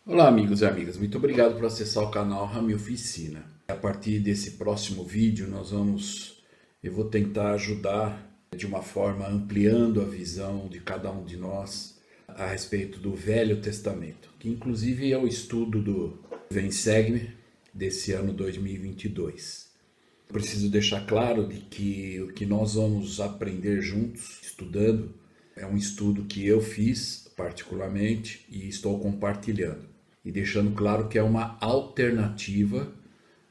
Olá amigos e amigas, muito obrigado por acessar o canal Rami Oficina. A partir desse próximo vídeo eu vou tentar ajudar de uma forma ampliando a visão de cada um de nós a respeito do Velho Testamento, que inclusive é o estudo do Vem Segue-me desse ano 2022. Preciso deixar claro de que o que nós vamos aprender juntos, estudando, é um estudo que eu fiz particularmente e estou compartilhando. E deixando claro que é uma alternativa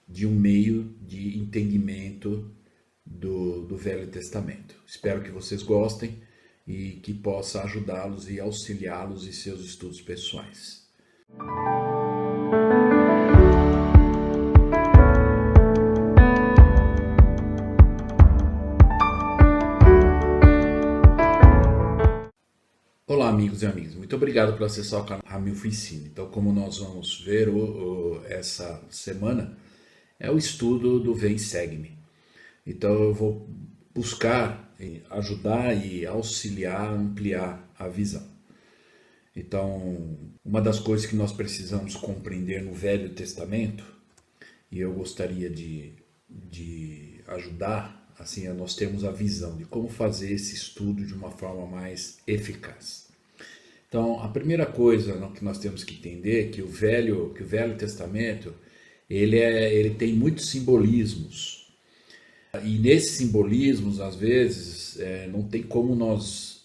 de um meio de entendimento do Velho Testamento. Espero que vocês gostem e que possa ajudá-los e auxiliá-los em seus estudos pessoais. Olá amigos e amigas, muito obrigado por acessar o canal Rami Oficina. Então, como nós vamos ver essa semana, é o estudo do Vem Segue-me. Então eu vou buscar ajudar e auxiliar, ampliar a visão. Então, uma das coisas que nós precisamos compreender no Velho Testamento, e eu gostaria de ajudar, assim, nós temos a visão de como fazer esse estudo de uma forma mais eficaz. Então, a primeira coisa que nós temos que entender é que o Velho Testamento, ele tem muitos simbolismos. E nesses simbolismos, às vezes, não tem como nós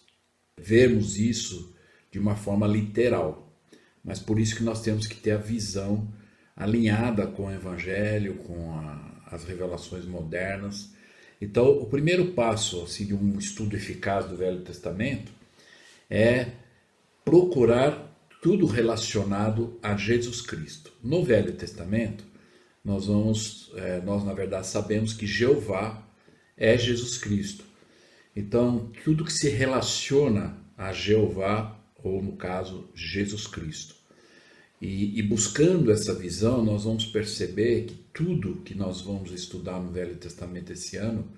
vermos isso de uma forma literal. Mas por isso que nós temos que ter a visão alinhada com o Evangelho, com as revelações modernas. Então, o primeiro passo assim, de um estudo eficaz do Velho Testamento é procurar tudo relacionado a Jesus Cristo. No Velho Testamento, nós na verdade sabemos que Jeová é Jesus Cristo. Então, tudo que se relaciona a Jeová, ou no caso, Jesus Cristo. E buscando essa visão, nós vamos perceber que tudo que nós vamos estudar no Velho Testamento esse ano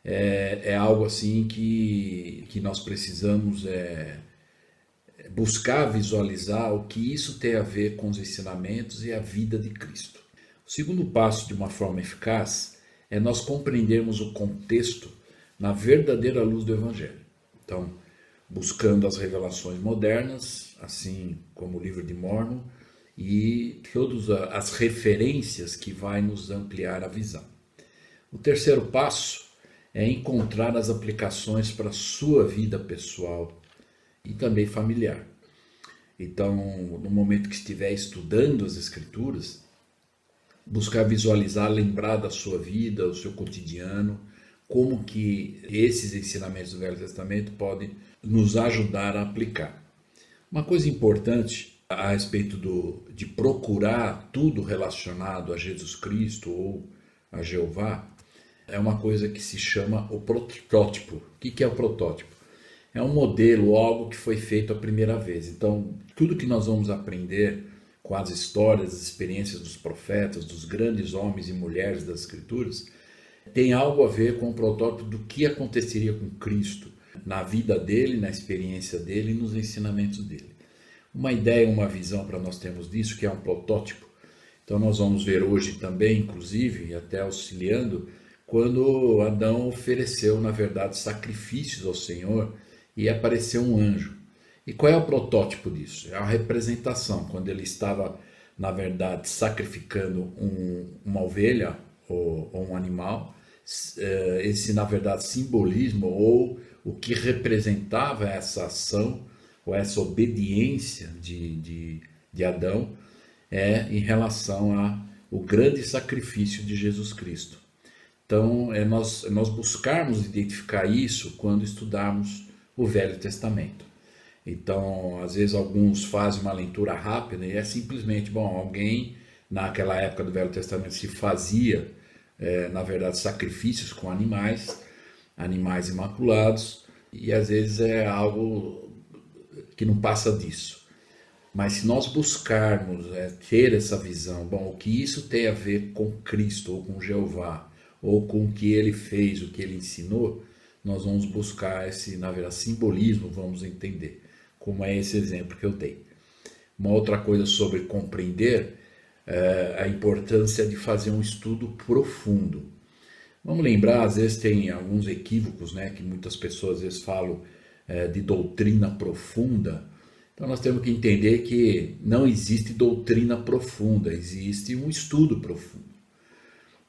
é algo assim que nós precisamos buscar visualizar o que isso tem a ver com os ensinamentos e a vida de Cristo. O segundo passo de uma forma eficaz é nós compreendermos o contexto na verdadeira luz do Evangelho. Então, buscando as revelações modernas, assim como o livro de Mórmon, e todas as referências que vai nos ampliar a visão. O terceiro passo é encontrar as aplicações para a sua vida pessoal e também familiar. Então, no momento que estiver estudando as Escrituras, buscar visualizar, lembrar da sua vida, o seu cotidiano, como que esses ensinamentos do Velho Testamento podem nos ajudar a aplicar. Uma coisa importante a respeito de procurar tudo relacionado a Jesus Cristo ou a Jeová, é uma coisa que se chama o protótipo. O que é o protótipo? É um modelo, algo que foi feito a primeira vez. Então, tudo que nós vamos aprender com as histórias, as experiências dos profetas, dos grandes homens e mulheres das Escrituras, tem algo a ver com o protótipo do que aconteceria com Cristo na vida dele, na experiência dele e nos ensinamentos dele. Uma ideia, uma visão para nós termos disso, que é um protótipo. Então nós vamos ver hoje também, inclusive, até auxiliando, quando Adão ofereceu, na verdade, sacrifícios ao Senhor e apareceu um anjo. E qual é o protótipo disso? É a representação, quando ele estava, na verdade, sacrificando uma ovelha ou um animal, esse, na verdade, simbolismo ou o que representava essa ação ou essa obediência de Adão em relação ao grande sacrifício de Jesus Cristo. Então, nós buscarmos identificar isso quando estudarmos o Velho Testamento. Então, às vezes alguns fazem uma leitura rápida e é simplesmente, alguém naquela época do Velho Testamento se fazia, na verdade, sacrifícios com animais imaculados, e às vezes é algo que não passa disso. Mas se nós buscarmos ter essa visão, o que isso tem a ver com Cristo, ou com Jeová, ou com o que ele fez, o que ele ensinou, nós vamos buscar esse, na verdade, simbolismo, vamos entender, como é esse exemplo que eu dei. Uma outra coisa sobre compreender a importância de fazer um estudo profundo. Vamos lembrar, às vezes tem alguns equívocos, né, que muitas pessoas às vezes falam de doutrina profunda. Então nós temos que entender que não existe doutrina profunda, existe um estudo profundo.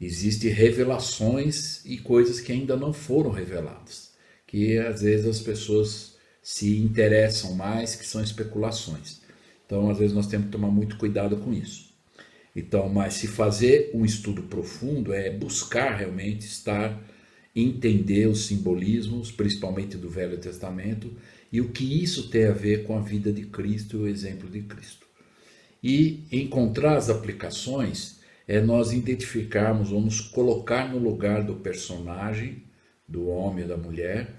Existem revelações e coisas que ainda não foram reveladas, que às vezes as pessoas se interessam mais, que são especulações. Então às vezes nós temos que tomar muito cuidado com isso. Então, mas se fazer um estudo profundo é buscar realmente entender os simbolismos, principalmente do Velho Testamento, e o que isso tem a ver com a vida de Cristo e o exemplo de Cristo. E encontrar as aplicações é nós identificarmos ou nos colocar no lugar do personagem, do homem ou da mulher,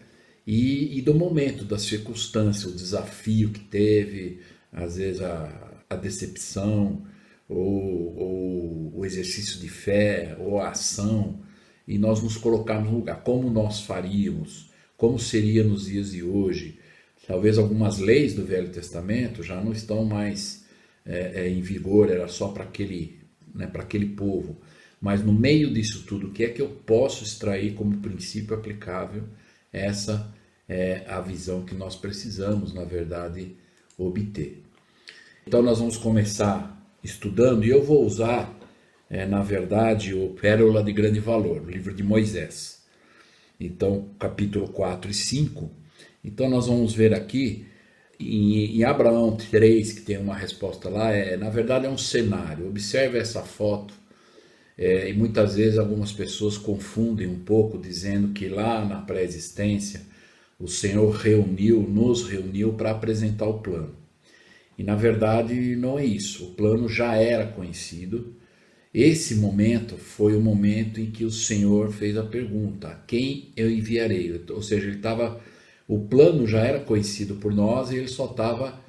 e do momento, da circunstância, o desafio que teve, às vezes a decepção, ou o exercício de fé, ou a ação, e nós nos colocarmos no lugar, como nós faríamos, como seria nos dias de hoje. Talvez algumas leis do Velho Testamento já não estão mais em vigor, era só para aquele povo. Mas no meio disso tudo, o que é que eu posso extrair como princípio aplicável? Essa é a visão que nós precisamos, na verdade, obter. Então nós vamos começar estudando, e eu vou usar, na verdade, o Pérola de Grande Valor, o livro de Moisés. Então, capítulo 4 e 5. Então nós vamos ver aqui, em Abraão 3, que tem uma resposta lá, na verdade é um cenário. Observe essa foto, e muitas vezes algumas pessoas confundem um pouco, dizendo que lá na pré-existência, o Senhor nos reuniu para apresentar o plano. E na verdade não é isso, o plano já era conhecido. Esse momento foi o momento em que o Senhor fez a pergunta: a quem eu enviarei? Ou seja, o plano já era conhecido por nós e ele só estava,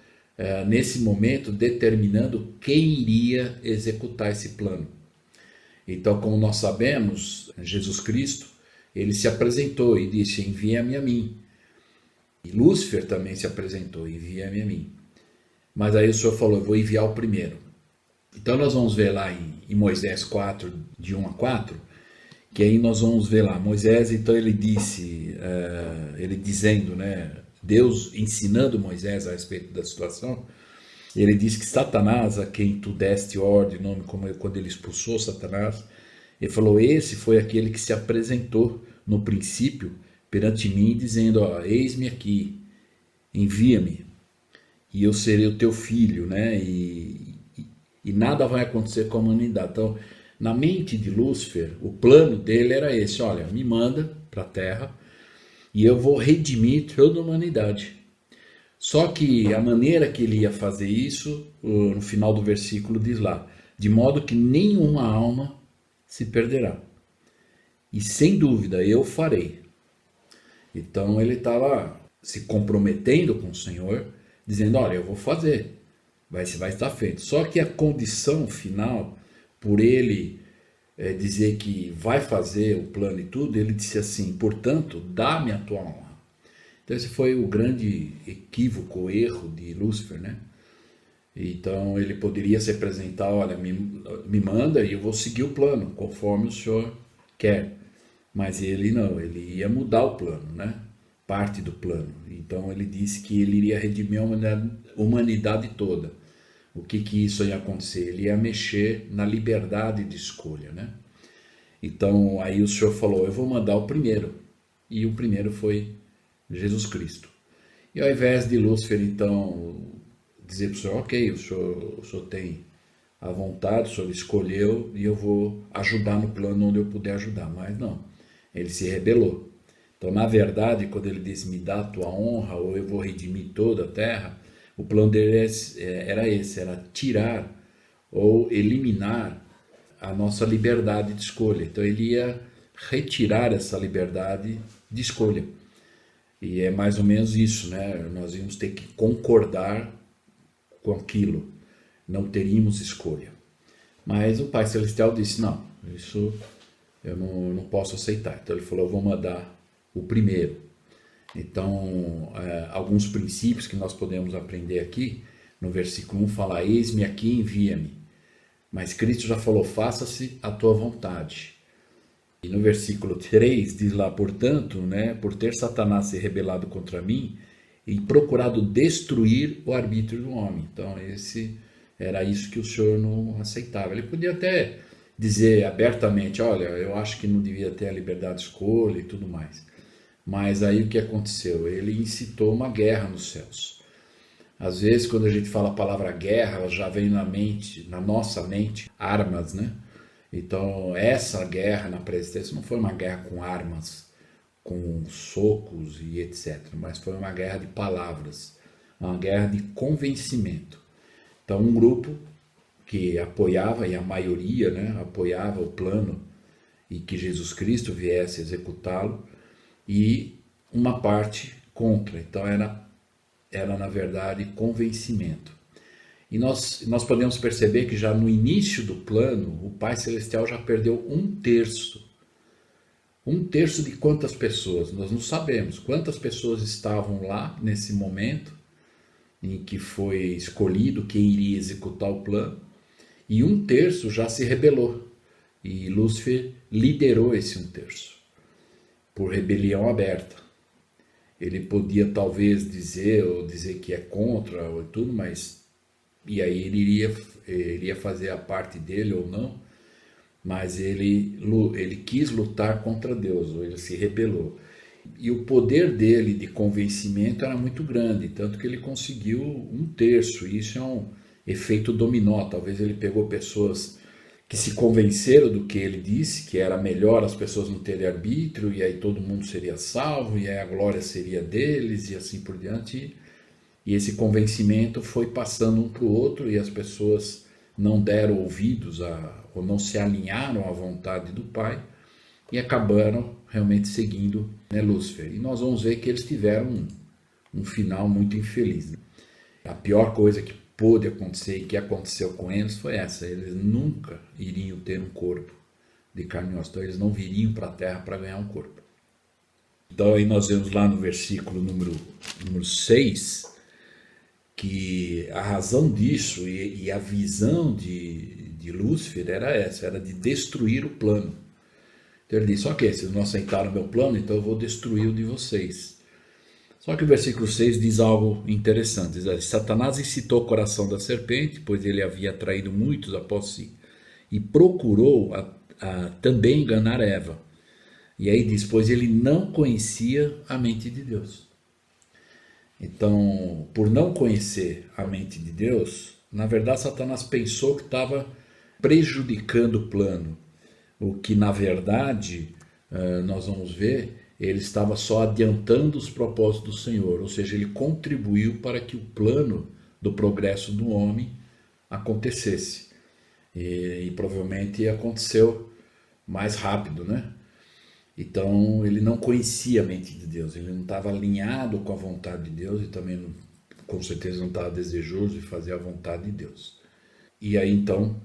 nesse momento, determinando quem iria executar esse plano. Então, como nós sabemos, Jesus Cristo, ele se apresentou e disse: envia-me a mim. E Lúcifer também se apresentou: envia-me a mim. Mas aí o Senhor falou: eu vou enviar o primeiro. Então nós vamos ver lá em Moisés 4, de 1 a 4, que aí nós vamos ver lá, Moisés, então ele disse, ele dizendo, né, Deus ensinando Moisés a respeito da situação, ele disse que Satanás, a quem tu deste ordem, nome como quando ele expulsou Satanás, ele falou: esse foi aquele que se apresentou no princípio perante mim, dizendo: ó, eis-me aqui, envia-me, e eu serei o teu filho, né? E nada vai acontecer com a humanidade. Então, na mente de Lúcifer, o plano dele era esse: olha, me manda para a Terra e eu vou redimir toda a humanidade. Só que a maneira que ele ia fazer isso, no final do versículo diz lá: de modo que nenhuma alma se perderá. E sem dúvida eu farei. Então ele estava se comprometendo com o Senhor, dizendo: olha, eu vou fazer, vai estar feito. Só que a condição final, por ele dizer que vai fazer o plano e tudo, ele disse assim: portanto, dá-me a tua honra. Então esse foi o grande equívoco, o erro de Lúcifer, né? Então ele poderia se apresentar: olha, me manda e eu vou seguir o plano, conforme o Senhor quer. Mas ele não, ele ia mudar o plano, né? Parte do plano. Então ele disse que ele iria redimir a humanidade toda. O que isso ia acontecer? Ele ia mexer na liberdade de escolha, né? Então aí o Senhor falou: eu vou mandar o primeiro. E o primeiro foi Jesus Cristo. E ao invés de Lúcifer então dizer para o Senhor: ok, o senhor tem a vontade, o Senhor escolheu e eu vou ajudar no plano onde eu puder ajudar. Mas não, ele se rebelou. Então, na verdade, quando ele diz: me dá a tua honra, ou eu vou redimir toda a terra, o plano dele era esse, era tirar ou eliminar a nossa liberdade de escolha. Então ele ia retirar essa liberdade de escolha. E é mais ou menos isso, né? Nós íamos ter que concordar com aquilo, não teríamos escolha. Mas o Pai Celestial disse: não, isso eu não posso aceitar. Então ele falou: eu vou mandar o primeiro. Então, alguns princípios que nós podemos aprender aqui, No versículo 1 fala, eis-me aqui, envia-me. Mas Cristo já falou, faça-se a tua vontade. E no versículo 3 diz lá, portanto, né, por ter Satanás se rebelado contra mim e procurado destruir o arbítrio do homem. Então, era isso que o Senhor não aceitava. Ele podia até dizer abertamente, olha, eu acho que não devia ter a liberdade de escolha e tudo mais. Mas aí o que aconteceu? Ele incitou uma guerra nos céus. Às vezes, quando a gente fala a palavra guerra, ela já vem na nossa mente, armas, né? Então, essa guerra na pré-existência não foi uma guerra com armas, com socos e etc., mas foi uma guerra de palavras, uma guerra de convencimento. Então, um grupo que apoiava, e a maioria, né, apoiava o plano e que Jesus Cristo viesse executá-lo, e uma parte contra. Então, era na verdade convencimento. E nós podemos perceber que já no início do plano, o Pai Celestial já perdeu um terço. Um terço de quantas pessoas? Nós não sabemos quantas pessoas estavam lá nesse momento em que foi escolhido quem iria executar o plano. E um terço já se rebelou. E Lúcifer liderou esse um terço, por rebelião aberta. Ele podia talvez dizer que é contra ou tudo, mas e aí ele iria fazer a parte dele ou não, mas ele quis lutar contra Deus, ou ele se rebelou. E o poder dele de convencimento era muito grande, tanto que ele conseguiu um terço. E isso é um efeito dominó. Talvez ele pegou pessoas que se convenceram do que ele disse, que era melhor as pessoas não terem arbítrio, e aí todo mundo seria salvo, e aí a glória seria deles, e assim por diante. E esse convencimento foi passando um para o outro, e as pessoas não deram ouvidos ou não se alinharam à vontade do Pai, e acabaram realmente seguindo, né, Lúcifer. E nós vamos ver que eles tiveram um final muito infeliz, né? A pior coisa que pôde acontecer e que aconteceu com eles foi essa: eles nunca iriam ter um corpo de carne e osso. Então eles não viriam para a terra para ganhar um corpo. Então aí nós vemos lá no versículo número 6, que a razão disso e a visão de Lúcifer era essa, era de destruir o plano. Então ele disse, ok, vocês não aceitaram o meu plano, então eu vou destruir o de vocês. Só que o versículo 6 diz algo interessante, diz, Satanás incitou o coração da serpente, pois ele havia atraído muitos após si, e procurou também enganar Eva. E aí diz, pois ele não conhecia a mente de Deus. Então, por não conhecer a mente de Deus, na verdade Satanás pensou que estava prejudicando o plano, o que na verdade, nós vamos ver, ele estava só adiantando os propósitos do Senhor, ou seja, ele contribuiu para que o plano do progresso do homem acontecesse. E provavelmente aconteceu mais rápido, né? Então ele não conhecia a mente de Deus, ele não estava alinhado com a vontade de Deus e também com certeza não estava desejoso de fazer a vontade de Deus. E aí então,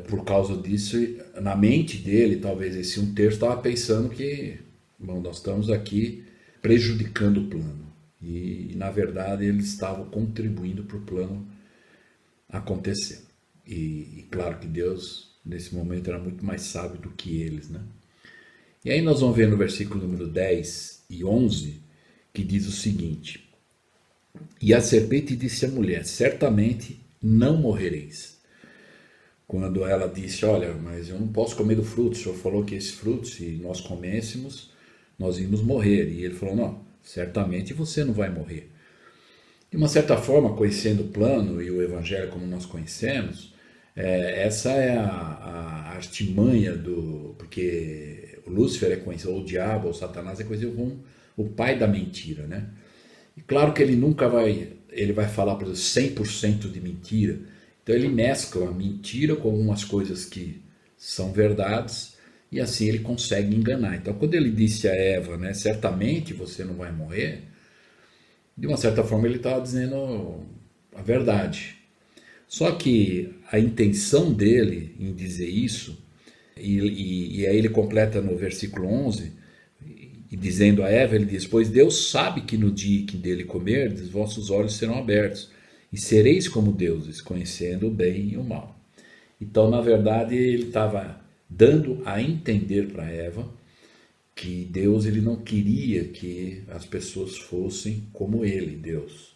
por causa disso, na mente dele, talvez esse um terço estava pensando que, bom, nós estamos aqui prejudicando o plano. E na verdade eles estavam contribuindo para o plano acontecer. E claro que Deus nesse momento era muito mais sábio do que eles, né? E aí nós vamos ver no versículo número 10 e 11, que diz o seguinte: E a serpente disse à mulher, certamente não morrereis. Quando ela disse, olha, mas eu não posso comer do fruto, o Senhor falou que esse fruto, se nós comêssemos, nós íamos morrer. E ele falou, não, certamente você não vai morrer. De uma certa forma, conhecendo o plano e o evangelho como nós conhecemos, essa é a artimanha porque o Lúcifer é conhecido, ou o diabo, ou o Satanás é conhecido como o pai da mentira, né? E claro que ele nunca vai falar, por exemplo, 100% de mentira. Então ele mescla a mentira com algumas coisas que são verdades, e assim ele consegue enganar. Então quando ele disse a Eva, né, certamente você não vai morrer, de uma certa forma ele estava dizendo a verdade. Só que a intenção dele em dizer isso, e aí ele completa no versículo 11, e dizendo a Eva, ele diz, pois Deus sabe que no dia que dele comerdes, vossos olhos serão abertos, e sereis como deuses, conhecendo o bem e o mal. Então, na verdade, ele estava dando a entender para Eva que Deus ele não queria que as pessoas fossem como ele, Deus.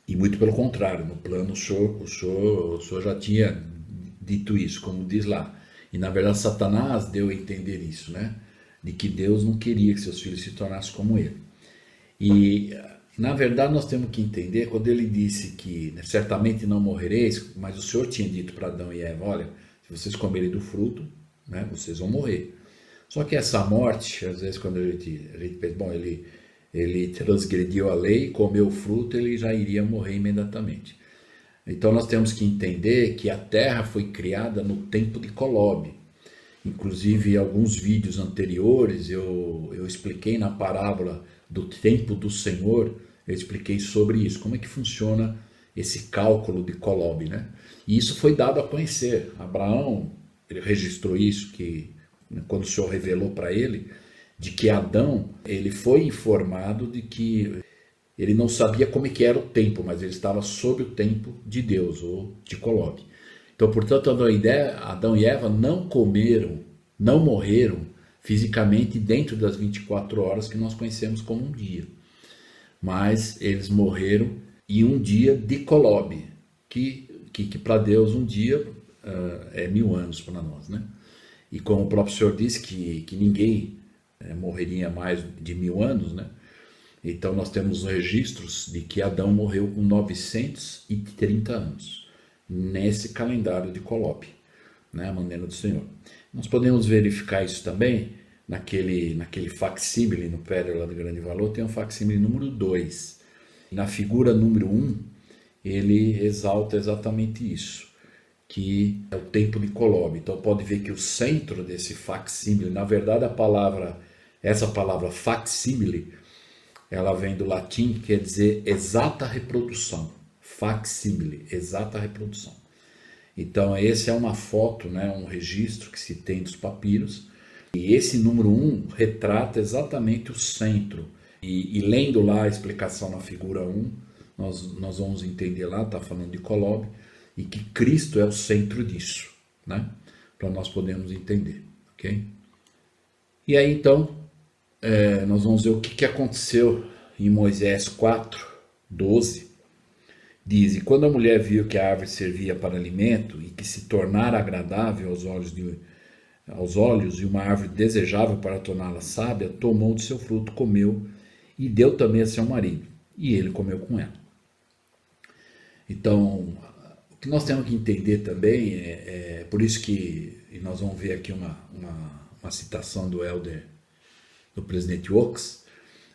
E muito pelo contrário, no plano o senhor já tinha dito isso, como diz lá. E na verdade Satanás deu a entender isso, né? De que Deus não queria que seus filhos se tornassem como ele. E na verdade nós temos que entender, quando ele disse que, né, certamente não morrereis, mas o Senhor tinha dito para Adão e Eva, olha, se vocês comerem do fruto, né, vocês vão morrer. Só que essa morte, às vezes quando a gente pensa, bom, ele transgrediu a lei, comeu o fruto, ele já iria morrer imediatamente. Então nós temos que entender que a terra foi criada no tempo de Colobe. Inclusive, em alguns vídeos anteriores, eu expliquei na parábola do tempo do Senhor, eu expliquei sobre isso, como é que funciona esse cálculo de Colobe, né? E isso foi dado a conhecer. Abraão, ele registrou isso, que quando o Senhor revelou para ele, de que Adão, ele foi informado de que ele não sabia como é que era o tempo, mas ele estava sob o tempo de Deus, ou de Colobe. Então, portanto, Adão e Eva não comeram, não morreram fisicamente dentro das 24 horas que nós conhecemos como um dia. Mas eles morreram em um dia de Colobe, que para Deus um dia é 1000 anos para nós, né? E como o próprio Senhor disse que ninguém morreria mais de 1000 anos, né? Então nós temos registros de que Adão morreu com 930 anos, nesse calendário de Colobe, né? A maneira do Senhor. Nós podemos verificar isso também naquele facsímile no Pérola do Grande Valor, tem um facsímile número 2. Na figura número 1, ele exalta exatamente isso, que é o tempo de Colobe. Então pode ver que o centro desse facsímile, na verdade essa palavra facsímile, ela vem do latim, que quer dizer exata reprodução. Facsímile, exata reprodução. Então esse é uma foto, né, um registro que se tem dos papiros, e esse número 1 retrata exatamente o centro. E lendo lá a explicação na figura 1, nós vamos entender lá, está falando de Colobe, e que Cristo é o centro disso, né? Para nós podermos entender, ok? E aí então, nós vamos ver o que aconteceu em Moisés 4:12. Diz, e quando a mulher viu que a árvore servia para alimento e que se tornara agradável aos olhos e uma árvore desejável para torná-la sábia, tomou de seu fruto, comeu e deu também a seu marido, e ele comeu com ela. Então, o que nós temos que entender também por isso que, e nós vamos ver aqui uma citação do elder, do presidente Oaks,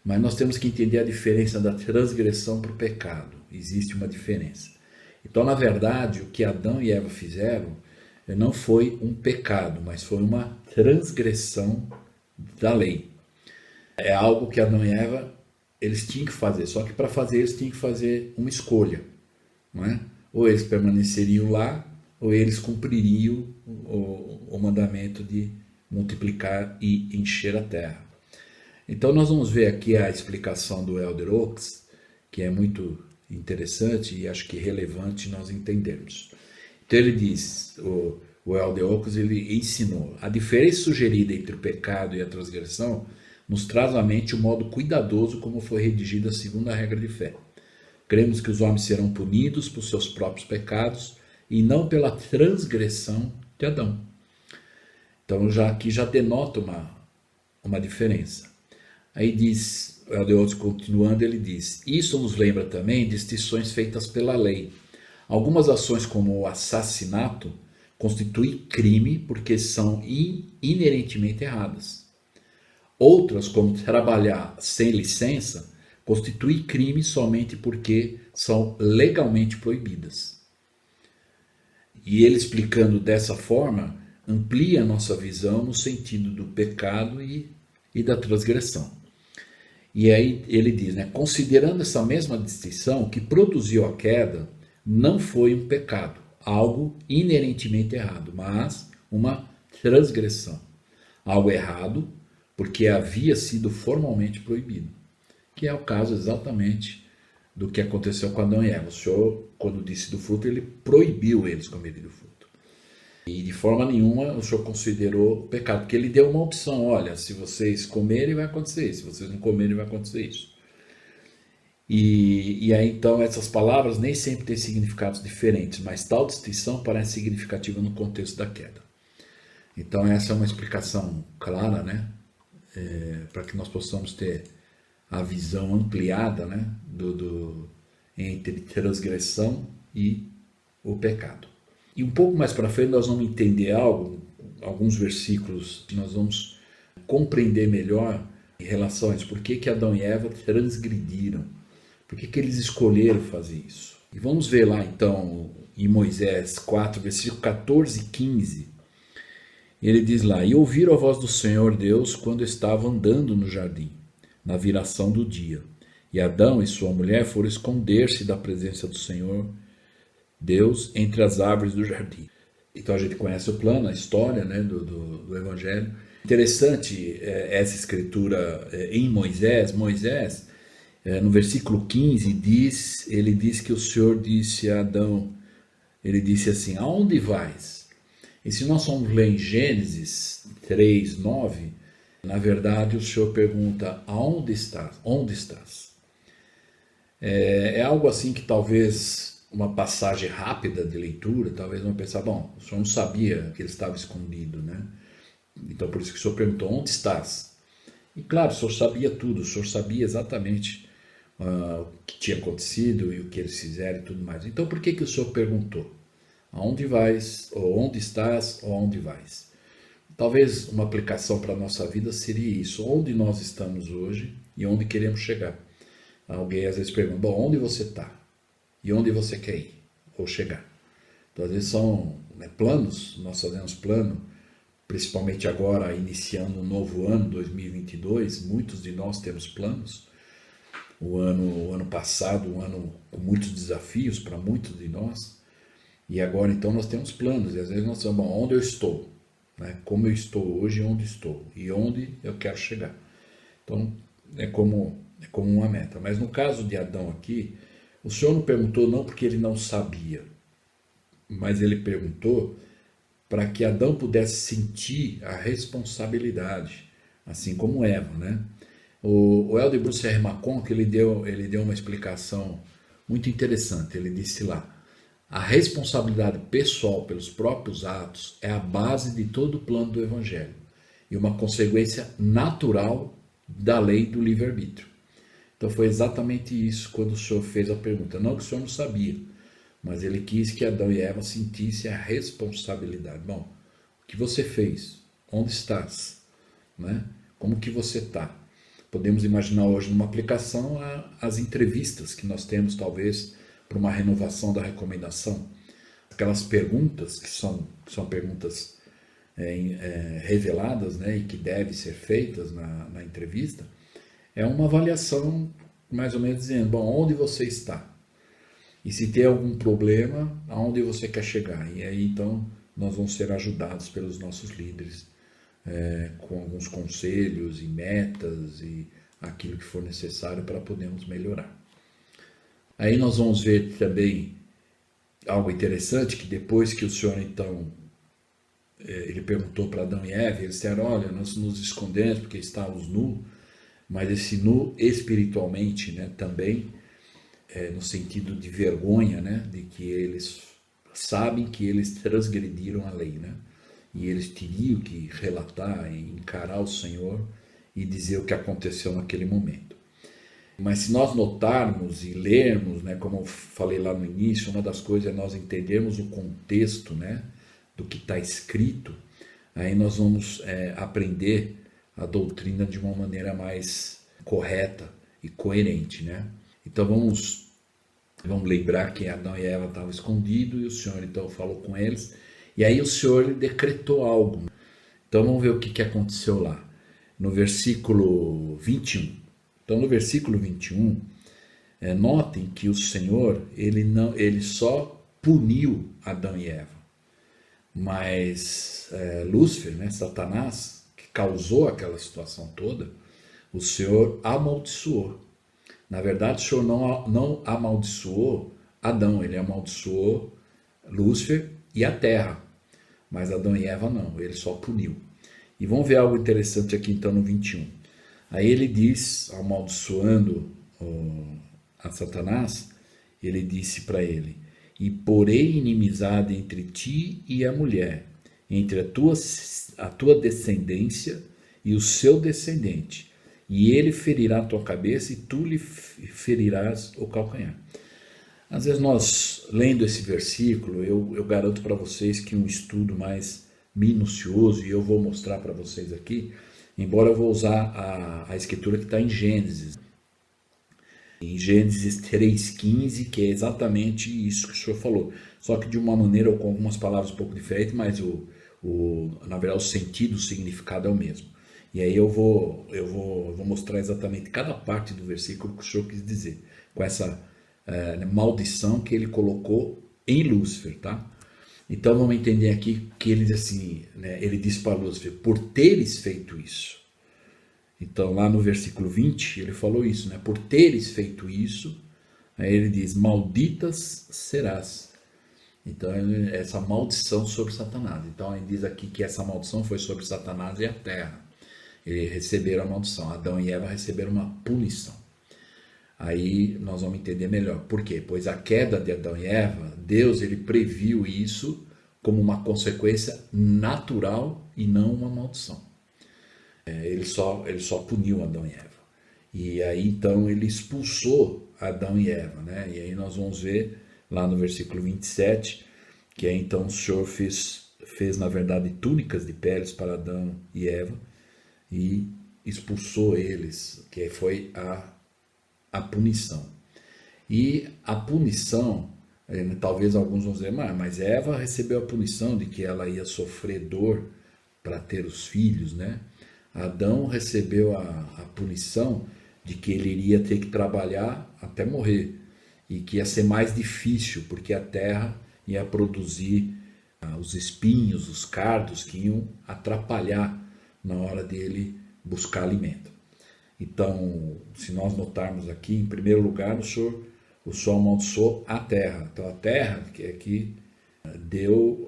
mas nós temos que entender a diferença da transgressão para o pecado. Existe uma diferença. Então, na verdade, o que Adão e Eva fizeram não foi um pecado, mas foi uma transgressão da lei. É algo que Adão e Eva eles tinham que fazer, só que para fazer eles tinham que fazer uma escolha, não é? Ou eles permaneceriam lá, ou eles cumpririam o mandamento de multiplicar e encher a terra. Então nós vamos ver aqui a explicação do elder Oaks, que é muito interessante e acho que relevante nós entendermos. Então ele diz, o elder Oaks, ele ensinou, a diferença sugerida entre o pecado e a transgressão nos traz à mente o modo cuidadoso como foi redigida a segunda regra de fé. Cremos que os homens serão punidos por seus próprios pecados e não pela transgressão de Adão. Então aqui já denota uma diferença. Aí diz, o elder Oaks continuando, ele diz, isso nos lembra também distinções feitas pela lei. Algumas ações como o assassinato constituem crime porque são inerentemente erradas. Outras, como trabalhar sem licença, constituem crime somente porque são legalmente proibidas. E ele explicando dessa forma, amplia a nossa visão no sentido do pecado e da transgressão. E aí ele diz, né, considerando essa mesma distinção, o que produziu a queda não foi um pecado, algo inerentemente errado, mas uma transgressão. Algo errado porque havia sido formalmente proibido, que é o caso exatamente do que aconteceu com Adão e Eva. O Senhor, quando disse do fruto, ele proibiu eles comerem do fruto. E de forma nenhuma o Senhor considerou pecado, porque ele deu uma opção: olha, se vocês comerem vai acontecer isso, se vocês não comerem vai acontecer isso. E aí então essas palavras nem sempre têm significados diferentes, mas tal distinção parece significativa no contexto da queda. Então essa é uma explicação clara, né? Para que nós possamos ter a visão ampliada, né? Entre transgressão e o pecado. E um pouco mais para frente nós vamos entender alguns versículos, nós vamos compreender melhor em relação a isso. Por que Adão e Eva transgrediram? Por que eles escolheram fazer isso? E vamos ver lá então em Moisés 4, versículo 14 e 15. Ele diz lá: e ouviram a voz do Senhor Deus quando estava andando no jardim, na viração do dia. E Adão e sua mulher foram esconder-se da presença do Senhor Deus entre as árvores do jardim. Então a gente conhece o plano, a história, né, do Evangelho. Interessante essa escritura em Moisés. Moisés, no versículo 15, ele diz que o Senhor disse a Adão, ele disse assim: aonde vais? E se nós formos ler em Gênesis 3, 9, na verdade o Senhor pergunta: aonde estás? Onde estás? É algo assim que talvez uma passagem rápida de leitura, talvez vão pensar: bom, o senhor não sabia que ele estava escondido, né? Então por isso que o senhor perguntou: onde estás? E claro, o senhor sabia tudo, o senhor sabia exatamente o que tinha acontecido e o que eles fizeram e tudo mais. Então por que o senhor perguntou? Aonde vais? Ou onde estás? Ou aonde vais? Talvez uma aplicação para a nossa vida seria isso: onde nós estamos hoje e onde queremos chegar. Alguém às vezes pergunta: bom, onde você está? E onde você quer ir ou chegar? Então, às vezes são planos, nós fazemos plano, principalmente agora, iniciando um novo ano, 2022, muitos de nós temos planos. O ano passado, um ano com muitos desafios para muitos de nós, e agora então nós temos planos, e às vezes nós sabemos: bom, onde eu estou, né? Como eu estou hoje, onde estou, e onde eu quero chegar. Então, é como uma meta. Mas no caso de Adão aqui, o Senhor não perguntou não porque ele não sabia, mas ele perguntou para que Adão pudesse sentir a responsabilidade, assim como Eva, né? O Elder Bruce R. McConaughey, ele deu uma explicação muito interessante. Ele disse lá: a responsabilidade pessoal pelos próprios atos é a base de todo o plano do Evangelho e uma consequência natural da lei do livre-arbítrio. Então foi exatamente isso quando o Senhor fez a pergunta. Não que o Senhor não sabia, mas ele quis que Adão e Eva sentissem a responsabilidade. Bom, o que você fez? Onde estás? Né? Como que você está? Podemos imaginar hoje numa aplicação as entrevistas que nós temos, talvez, para uma renovação da recomendação. Aquelas perguntas que são perguntas reveladas, né, e que devem ser feitas na entrevista. É uma avaliação mais ou menos dizendo: bom, onde você está? E se tem algum problema, aonde você quer chegar? E aí então nós vamos ser ajudados pelos nossos líderes com alguns conselhos e metas e aquilo que for necessário para podermos melhorar. Aí nós vamos ver também algo interessante, que depois que o Senhor então ele perguntou para Adão e Eva, eles disseram: olha, nós nos escondemos porque estávamos nus. Mas esse nu espiritualmente, né, também, no sentido de vergonha, né, de que eles sabem que eles transgrediram a lei, né, e eles teriam que relatar e encarar o Senhor e dizer o que aconteceu naquele momento. Mas se nós notarmos e lermos, né, como eu falei lá no início, uma das coisas é nós entendermos o contexto, né, do que está escrito. Aí nós vamos aprender a doutrina de uma maneira mais correta e coerente, né? Então vamos lembrar que Adão e Eva estavam escondidos e o Senhor então falou com eles, e aí o Senhor decretou algo. Então vamos ver o que aconteceu lá no versículo 21. Então no versículo 21, notem que o Senhor ele só puniu Adão e Eva, mas Lúcifer, né, Satanás, causou aquela situação toda, o Senhor amaldiçoou. Na verdade, o Senhor não amaldiçoou Adão, ele amaldiçoou Lúcifer e a terra. Mas Adão e Eva não, ele só puniu. E vamos ver algo interessante aqui então no 21. Aí ele diz, amaldiçoando a Satanás, ele disse para ele: E porei inimizade entre ti e a mulher, entre a tua descendência e o seu descendente, e ele ferirá a tua cabeça e tu lhe ferirás o calcanhar. Às vezes nós, lendo esse versículo, eu garanto para vocês que um estudo mais minucioso, e eu vou mostrar para vocês aqui, embora eu vou usar a escritura que está em Gênesis. Em Gênesis 3,15, que é exatamente isso que o senhor falou. Só que de uma maneira ou com algumas palavras um pouco diferentes, mas na verdade o sentido, o significado é o mesmo. E aí eu vou mostrar exatamente cada parte do versículo que o senhor quis dizer, com essa maldição que ele colocou em Lúcifer, tá? Então vamos entender aqui que ele diz assim, né, ele diz para Lúcifer: por teres feito isso. Então lá no versículo 20 ele falou isso, né? Por teres feito isso, aí ele diz: malditas serás. Então essa maldição sobre Satanás. Então ele diz aqui que essa maldição foi sobre Satanás e a terra. Eles receberam a maldição. Adão e Eva receberam uma punição. Aí nós vamos entender melhor. Por quê? Pois a queda de Adão e Eva, Deus ele previu isso como uma consequência natural e não uma maldição. Ele só puniu Adão e Eva. E aí então ele expulsou Adão e Eva, né? E aí nós vamos ver lá no versículo 27, que aí então o Senhor fez na verdade túnicas de peles para Adão e Eva e expulsou eles, que foi a punição. E a punição, talvez alguns vão dizer, mas Eva recebeu a punição de que ela ia sofrer dor para ter os filhos, né? Adão recebeu a punição de que ele iria ter que trabalhar até morrer e que ia ser mais difícil, porque a terra ia produzir os espinhos, os cardos que iam atrapalhar na hora dele buscar alimento. Então, se nós notarmos aqui, em primeiro lugar, o Senhor amaldiçoou a terra. Então, a terra que deu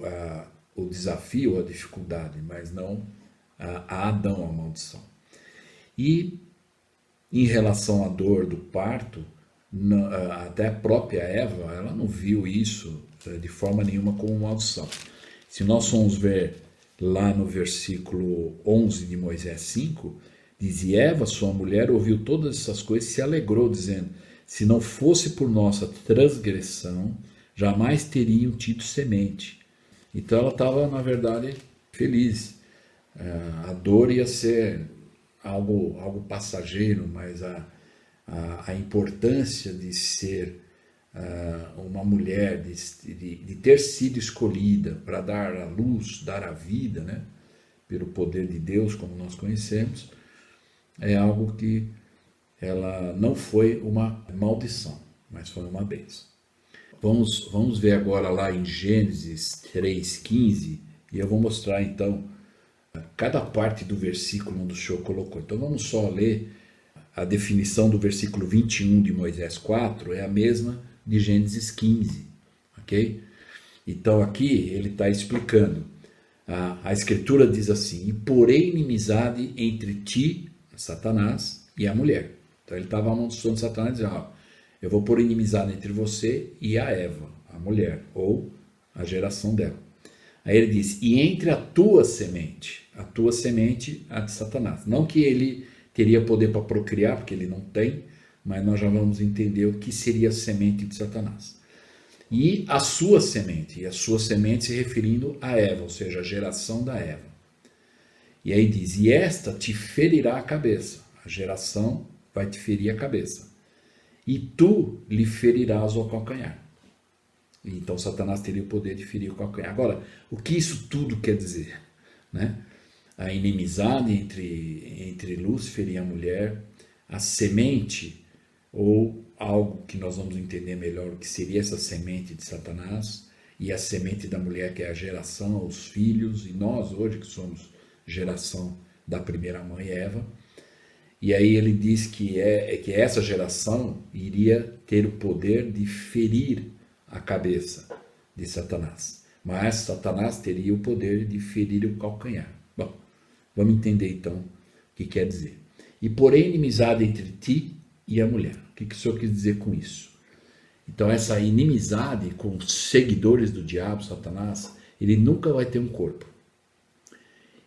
o desafio, a dificuldade, mas não a Adão a maldição. E em relação à dor do parto, até a própria Eva, ela não viu isso de forma nenhuma como maldição. Se nós formos ver lá no versículo 11 de Moisés 5, diz: e Eva, sua mulher, ouviu todas essas coisas e se alegrou, dizendo: se não fosse por nossa transgressão, jamais teriam tido semente. Então ela estava, na verdade, feliz. A dor ia ser algo passageiro, mas a importância de ser uma mulher, de ter sido escolhida para dar a luz, dar a vida, né, pelo poder de Deus, como nós conhecemos, é algo que ela não foi uma maldição, mas foi uma bênção. Vamos ver agora lá em Gênesis 3,15, e eu vou mostrar então cada parte do versículo onde o Senhor colocou. Então vamos só ler a definição do versículo 21 de Moisés 4, é a mesma de Gênesis 15, ok? Então aqui ele está explicando, a escritura diz assim: e porém inimizade entre ti, Satanás, e a mulher. Então ele estava amaldiçoando Satanás, dizendo: eu vou pôr inimizade entre você e a Eva, a mulher, ou a geração dela. Aí ele diz: e entre a tua semente, a de Satanás. Não que ele teria poder para procriar, porque ele não tem, mas nós já vamos entender o que seria a semente de Satanás. E a sua semente se referindo a Eva, ou seja, a geração da Eva. E aí diz: e esta te ferirá a cabeça, a geração vai te ferir a cabeça, e tu lhe ferirás o calcanhar. Então Satanás teria o poder de ferir o calcanhar. Agora, o que isso tudo quer dizer, né? A inimizade entre Lúcifer e a mulher, a semente, ou algo que nós vamos entender melhor, o que seria essa semente de Satanás, e a semente da mulher, que é a geração, os filhos, e nós hoje que somos geração da primeira mãe Eva. E aí ele diz que essa geração iria ter o poder de ferir a cabeça de Satanás. Mas Satanás teria o poder de ferir o calcanhar. Bom, vamos entender então o que quer dizer. E porém inimizade entre ti e a mulher. O que o Senhor quis dizer com isso? Então essa inimizade com os seguidores do diabo, Satanás, ele nunca vai ter um corpo.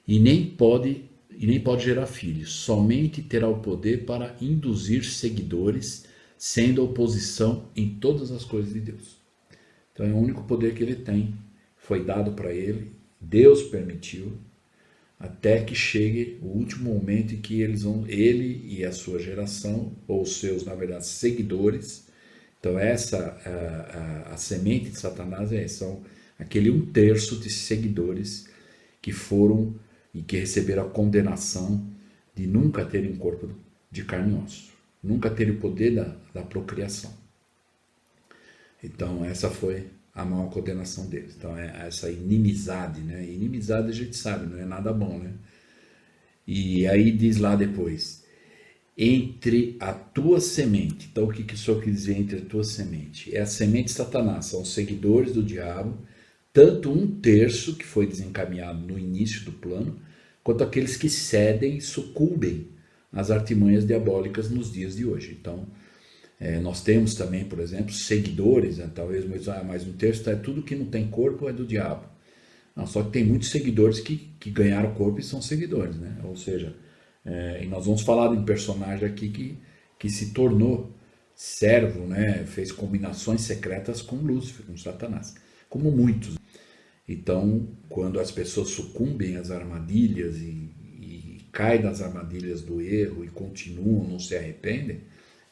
E nem pode gerar filhos. Somente terá o poder para induzir seguidores, sendo oposição em todas as coisas de Deus. Então é o único poder que ele tem. Foi dado para ele, Deus permitiu, até que chegue o último momento em que ele e a sua geração, ou os seus, na verdade, seguidores. Então essa, a semente de Satanás são aquele 1/3 de seguidores que foram e que receberam a condenação de nunca terem um corpo de carne e osso, nunca terem o poder da procriação. Então essa foi a maior condenação deles. Então é essa inimizade, né? Inimizade a gente sabe, não é nada bom, né? E aí diz lá depois, entre a tua semente. Então o que o Senhor quer dizer entre a tua semente? É a semente de Satanás, são os seguidores do diabo, tanto 1/3 que foi desencaminhado no início do plano, quanto aqueles que cedem e sucumbem às artimanhas diabólicas nos dias de hoje. Então nós temos também, por exemplo, seguidores, né? Talvez mais 1/3 é tudo que não tem corpo é do diabo. Não, só que tem muitos seguidores que ganharam corpo e são seguidores, né? Ou seja, e nós vamos falar de um personagem aqui que se tornou servo, né? Fez combinações secretas com Lúcifer, com Satanás, como muitos. Então, quando as pessoas sucumbem às armadilhas e caem nas armadilhas do erro e continuam, não se arrependem,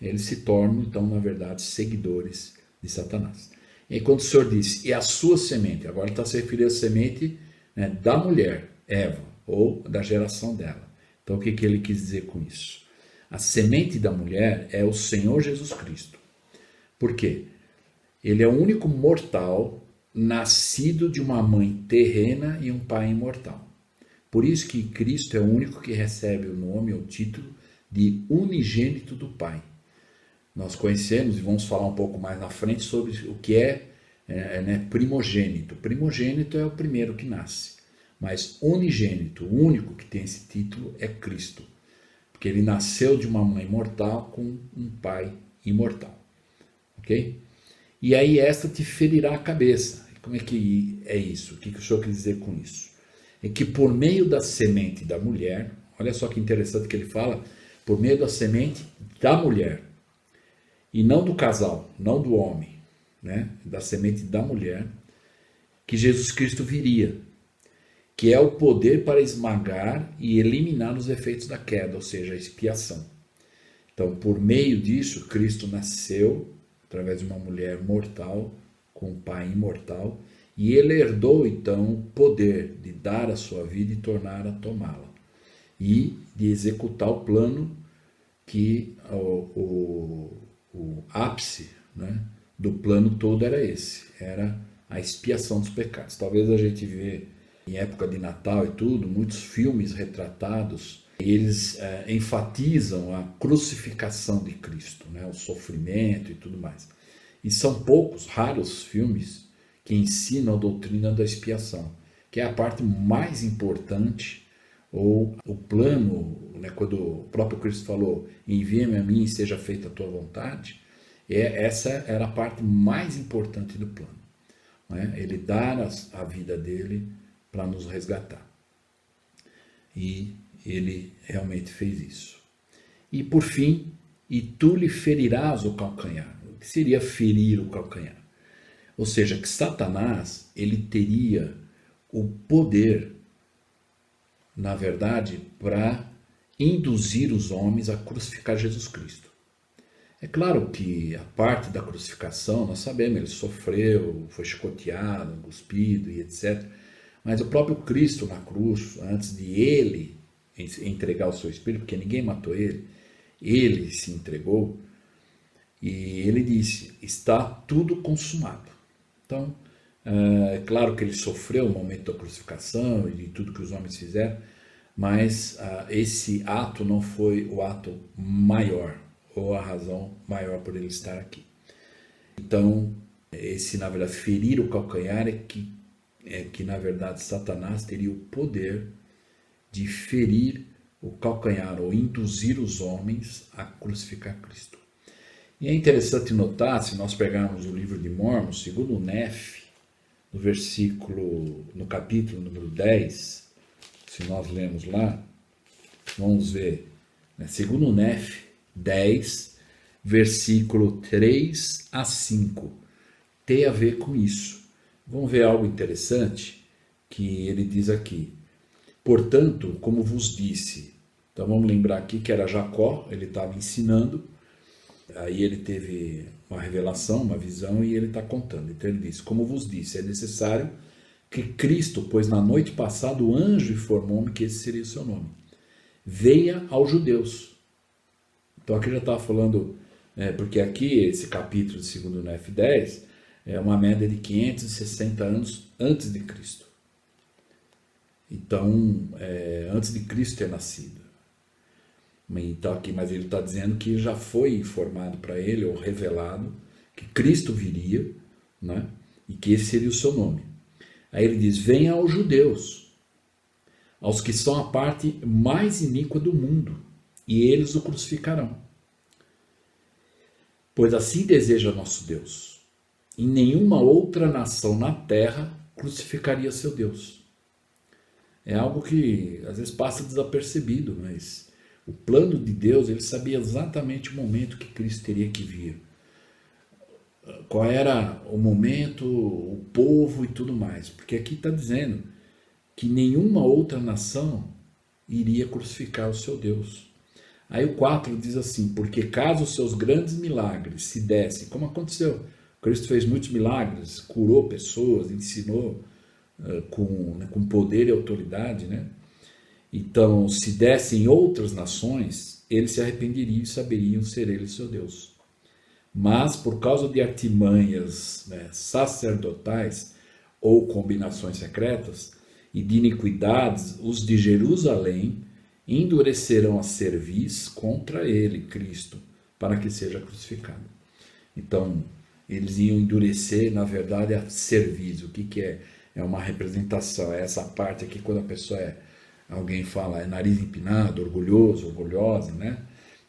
eles se tornam, então, na verdade, seguidores de Satanás. E aí, quando o Senhor diz, e a sua semente, agora ele está se referindo à semente, né, da mulher, Eva, ou da geração dela. Então, o que ele quis dizer com isso? A semente da mulher é o Senhor Jesus Cristo. Por quê? Ele é o único mortal nascido de uma mãe terrena e um pai imortal. Por isso que Cristo é o único que recebe o nome ou título de unigênito do Pai. Nós conhecemos e vamos falar um pouco mais na frente sobre o que né, primogênito. Primogênito é o primeiro que nasce, mas unigênito, o único que tem esse título é Cristo, porque ele nasceu de uma mãe mortal com um pai imortal, ok? E aí esta te ferirá a cabeça. Como é que é isso? O que o Senhor quer dizer com isso? É que por meio da semente da mulher, olha só que interessante que ele fala, por meio da semente da mulher, e não do casal, não do homem, né? Da semente da mulher, que Jesus Cristo viria, que é o poder para esmagar e eliminar os efeitos da queda, ou seja, a expiação. Então, por meio disso, Cristo nasceu através de uma mulher mortal, com um pai imortal, e ele herdou então o poder de dar a sua vida e tornar a tomá-la, e de executar o plano que o ápice, né, do plano todo era esse, era a expiação dos pecados. Talvez a gente vê em época de Natal e tudo, muitos filmes retratados, eles enfatizam a crucificação de Cristo, né, o sofrimento e tudo mais. E são poucos, raros filmes que ensinam a doutrina da expiação, que é a parte mais importante, ou o plano, né, quando o próprio Cristo falou, envia-me a mim e seja feita a tua vontade, essa era a parte mais importante do plano, né? Ele dar a vida dele para nos resgatar. E ele realmente fez isso. E por fim, e tu lhe ferirás o calcanhar. O que seria ferir o calcanhar? Ou seja, que Satanás, ele teria o poder, na verdade, para induzir os homens a crucificar Jesus Cristo. É claro que a parte da crucificação, nós sabemos, ele sofreu, foi chicoteado, cuspido e etc. Mas o próprio Cristo na cruz, antes de ele entregar o seu espírito, porque ninguém matou ele se entregou, e ele disse, está tudo consumado. Então, é claro que ele sofreu o momento da crucificação e de tudo que os homens fizeram, mas esse ato não foi o ato maior, ou a razão maior por ele estar aqui. Então, na verdade, ferir o calcanhar é que na verdade, Satanás teria o poder de ferir o calcanhar ou induzir os homens a crucificar Cristo. E é interessante notar, se nós pegarmos o livro de Mórmon, segundo o Neff, no capítulo número 10, se nós lemos lá, vamos ver, né? Segundo o Neff 10, versículo 3 a 5, tem a ver com isso. Vamos ver algo interessante que ele diz aqui. Portanto, como vos disse, então vamos lembrar aqui que era Jacó, ele estava ensinando, aí ele teve uma revelação, uma visão, e ele está contando. Então ele diz, como vos disse, é necessário que Cristo, pois na noite passada o anjo informou-me que esse seria o seu nome, venha aos judeus. Então aqui já estava falando, porque aqui esse capítulo de 2 Nefe 10 é uma média de 560 anos antes de Cristo. Então, antes de Cristo ter nascido. Então, aqui, mas ele está dizendo que já foi informado para ele, ou revelado, que Cristo viria, né? E que esse seria o seu nome. Aí ele diz, venha aos judeus, aos que são a parte mais iníqua do mundo, e eles o crucificarão. Pois assim deseja nosso Deus. Em nenhuma outra nação na terra crucificaria seu Deus. É algo que às vezes passa desapercebido, mas o plano de Deus, ele sabia exatamente o momento que Cristo teria que vir. Qual era o momento, o povo e tudo mais. Porque aqui está dizendo que nenhuma outra nação iria crucificar o seu Deus. Aí o 4 diz assim, porque caso os seus grandes milagres se dessem, como aconteceu, Cristo fez muitos milagres, curou pessoas, ensinou com poder e autoridade, né? Então, se dessem outras nações, eles se arrependeriam e saberiam ser ele seu Deus. Mas, por causa de artimanhas, né, sacerdotais ou combinações secretas e de iniquidades, os de Jerusalém endurecerão a cerviz contra ele, Cristo, para que seja crucificado. Então, eles iam endurecer, na verdade, a cerviz. O que é? É uma representação, é essa parte aqui quando a pessoa alguém fala, é nariz empinado, orgulhoso, orgulhosa, né?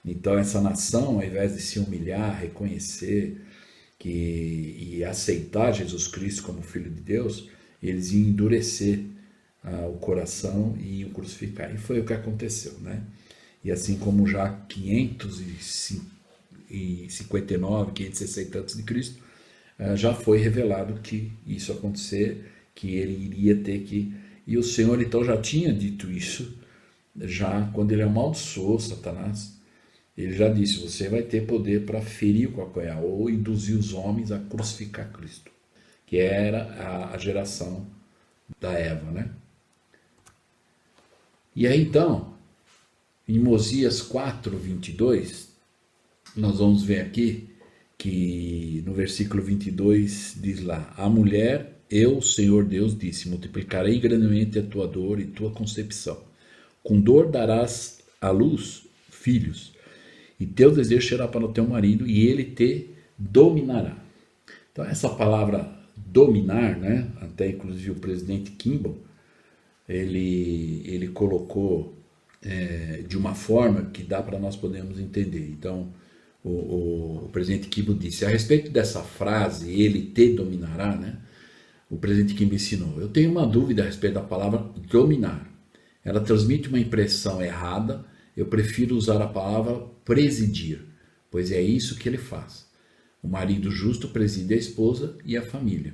Então essa nação, ao invés de se humilhar, reconhecer e aceitar Jesus Cristo como Filho de Deus, eles iam endurecer o coração e iam crucificar. E foi o que aconteceu, né? E assim como já 559, 560 a.C., já foi revelado que isso ia acontecer, que ele iria ter que... E o Senhor então já tinha dito isso, já quando ele amaldiçoou Satanás, ele já disse, você vai ter poder para ferir o calcanhar, ou induzir os homens a crucificar Cristo, que era a geração da Eva, né? E aí então, em Mosias 4:22, nós vamos ver aqui, que no versículo 22 diz lá, a mulher... Eu, Senhor Deus, disse, multiplicarei grandemente a tua dor e tua concepção. Com dor darás à luz filhos, e teu desejo será para o teu marido, e ele te dominará. Então essa palavra dominar, né? Até inclusive o presidente Kimball, ele colocou de uma forma que dá para nós podermos entender. Então o presidente Kimball disse, a respeito dessa frase, ele te dominará, né? O presidente que me ensinou. Eu tenho uma dúvida a respeito da palavra dominar. Ela transmite uma impressão errada. Eu prefiro usar a palavra presidir, pois é isso que ele faz. O marido justo preside a esposa e a família.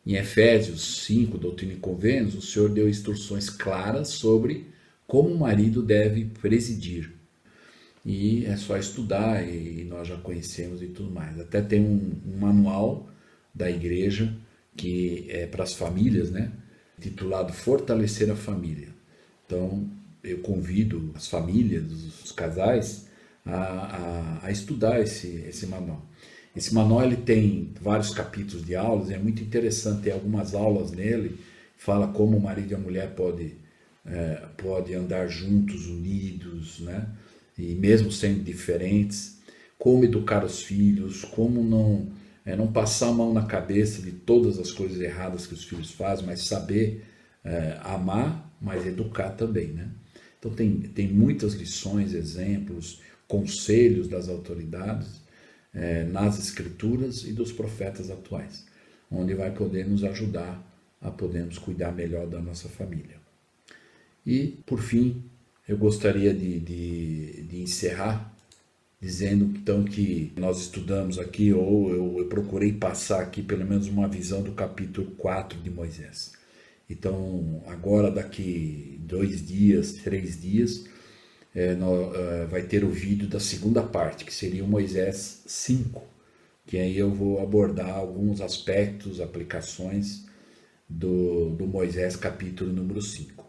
Em Efésios 5, Doutrina e Convênios, o Senhor deu instruções claras sobre como o marido deve presidir. E é só estudar, e nós já conhecemos e tudo mais. Até tem um manual da igreja, que é para as famílias, né? Titulado Fortalecer a Família. Então, eu convido as famílias, os casais, a estudar esse manual. Esse manual ele tem vários capítulos de aulas, é muito interessante, tem algumas aulas nele, fala como o marido e a mulher podem pode andar juntos, unidos, né? E mesmo sendo diferentes, como educar os filhos, como não passar a mão na cabeça de todas as coisas erradas que os filhos fazem, mas saber amar, mas educar também, né? Então tem muitas lições, exemplos, conselhos das autoridades nas escrituras e dos profetas atuais, onde vai poder nos ajudar a podermos cuidar melhor da nossa família. E, por fim, eu gostaria de encerrar dizendo então que nós estudamos aqui, ou eu procurei passar aqui pelo menos uma visão do capítulo 4 de Moisés. Então, agora daqui 2 dias, 3 dias, vai ter o vídeo da segunda parte, que seria o Moisés 5, que aí eu vou abordar alguns aspectos, aplicações do Moisés capítulo número 5.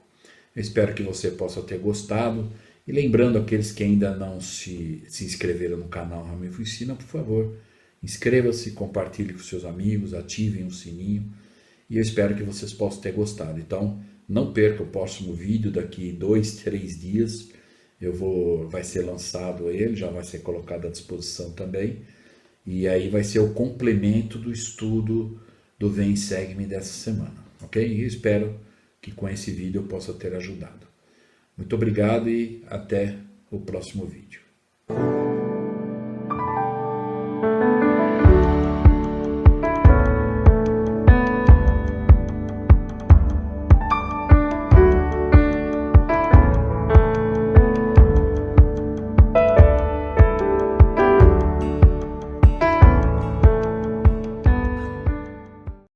Eu espero que você possa ter gostado. E lembrando aqueles que ainda não se inscreveram no canal Ramilfo Ensina, por favor, inscreva-se, compartilhe com seus amigos, ativem o sininho. E eu espero que vocês possam ter gostado. Então, não perca o próximo vídeo daqui 2, 3 dias. Vai ser lançado ele, já vai ser colocado à disposição também. E aí vai ser o complemento do estudo do Vem e Segue-me dessa semana. Ok? E eu espero que com esse vídeo eu possa ter ajudado. Muito obrigado e até o próximo vídeo.